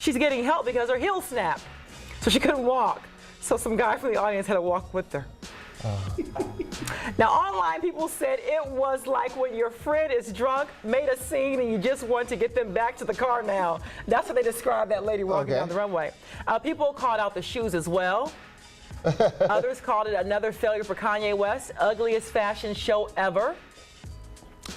she's getting help because her heel snapped. So she couldn't walk. So some guy from the audience had to walk with her. Now, online people said it was like when your friend is drunk, made a scene, and you just want to get them back to the car now. That's how they described that lady walking down the runway. People called out the shoes as well. Others called it another failure for Kanye West, ugliest fashion show ever.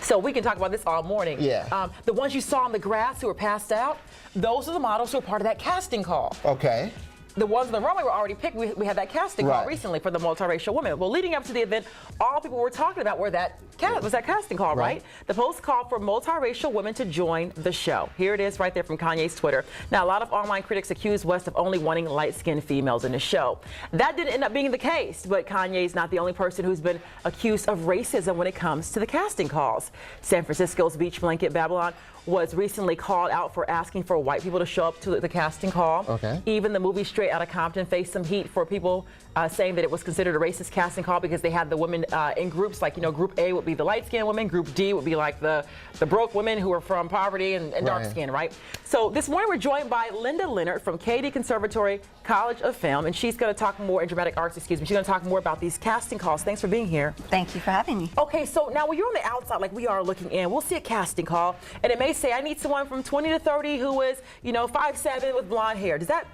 So we can talk about this all morning. Yeah. The ones you saw on the grass who were passed out, those are the models who were part of that casting call. Okay. The ones on the runway were already picked. We had that casting call recently for the multiracial women. Well, leading up to the event, all people were talking about was that casting call, right? The post called for multiracial women to join the show. Here it is right there from Kanye's Twitter. Now, a lot of online critics accused West of only wanting light-skinned females in the show. That didn't end up being the case, but Kanye's not the only person who's been accused of racism when it comes to the casting calls. San Francisco's beach blanket Babylon was recently called out for asking for white people to show up to the casting call. Even the movie Straight Outta Compton faced some heat for people saying that it was considered a racist casting call because they had the women in groups, like, you know, group A would be the light-skinned women, group D would be like the broke women who are from poverty and dark skin, right? So this morning we're joined by Leonard from KD Conservatory College of Film, and she's going to talk more in dramatic arts, excuse me. She's going to talk more about these casting calls. Thanks for being here. Thank you for having me. Okay, so now when you're on the outside, like we are looking in, we'll see a casting call, and it may say, I need someone from 20 to 30 who is, you know, 5'7" with blonde hair. Does that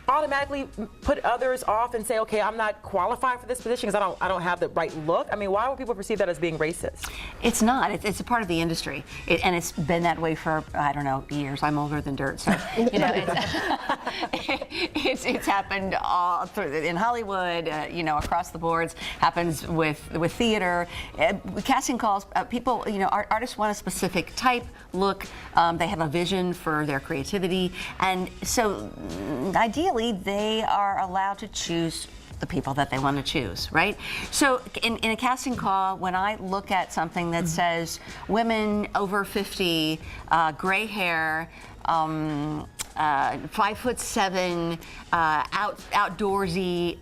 automatically put others off and say, okay, I'm not qualified for this position because I don't have the right look? I mean, why would people perceive that as being racist? It's not. It's a part of the industry, and it's been that way for, I don't know, years. I'm older than dirt, so you know, it's happened all through in Hollywood, you know, across the boards. Happens with theater, casting calls. People, you know, artists want a specific type, look. They have a vision for their creativity, and so ideally they are allowed to choose the people that they want to choose, right? So in a casting call, when I look at something that says women over 50, gray hair, 5'7", outdoorsy.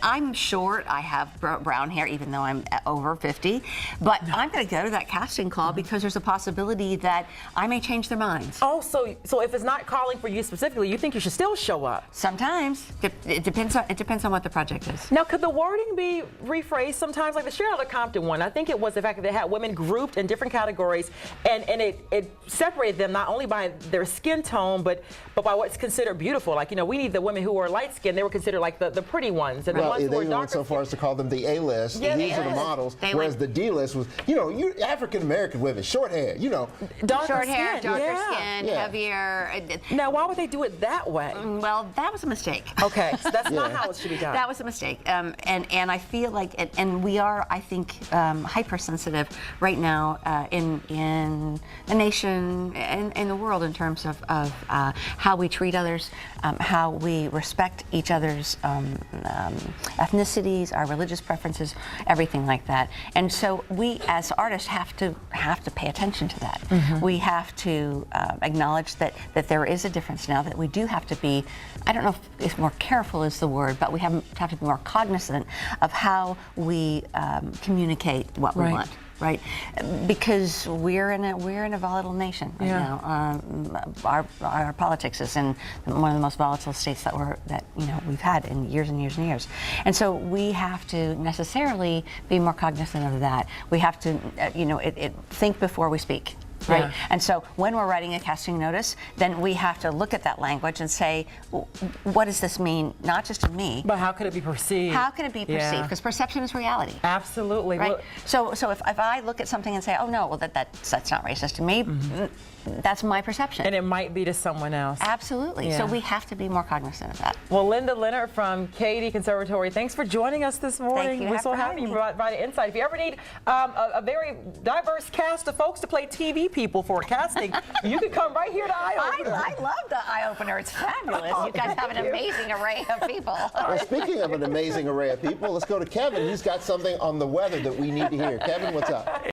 I'm short. I have brown hair, even though I'm over 50. But I'm going to go to that casting call because there's a possibility that I may change their minds. Oh, so if it's not calling for you specifically, you think you should still show up? Sometimes it depends on what the project is. Now, could the wording be rephrased sometimes? Like the Straight Outta Compton one, I think it was the fact that they had women grouped in different categories, and it separated them not only by their skin tone, but by what's considered beautiful. Like, you know, we need the women who are light skinned. They were considered like the pretty ones, and the ones who were they went so far as to call them the A-list. These are the models, whereas the D-list was, you know, you African American women, short hair, you know, short hair, darker skin, heavier. Now, why would they do it that way? Well, that was a mistake. Okay, so that's not how it should be done. That was a mistake, and I feel like, and we are, I think, hypersensitive right now in the nation and in the world in terms of how we treat others, how we respect each other's ethnicities, our religious preferences, everything like that. And so we, as artists, have to pay attention to that. We have to acknowledge that there is a difference now, that we do have to be, I don't know if more careful is the word, but we have to be more cognizant of how we communicate what we want. Right, because we're in a volatile nation right now. Our politics is in one of the most volatile states that we've had in years and years and years, and so we have to necessarily be more cognizant of that. We have to, think before we speak. Right, and so when we're writing a casting notice, then we have to look at that language and say, what does this mean, not just to me, but how could it be perceived? How can it be perceived? Because perception is reality. Absolutely. Right. So if I look at something and say, oh no, well that's not racist to me. That's my perception. And it might be to someone else. Absolutely. Yeah. So we have to be more cognizant of that. Well, Leonard from KD Conservatory, thanks for joining us this morning. Thank you. We're so happy you provided insight. If you ever need a very diverse cast of folks to play TV people for a casting, you can come right here to Eye Opener. I love the Eye Opener. It's fabulous. You guys have an amazing array of people. Well, speaking of an amazing array of people, let's go to Kevin. He's got something on the weather that we need to hear. Kevin, what's up?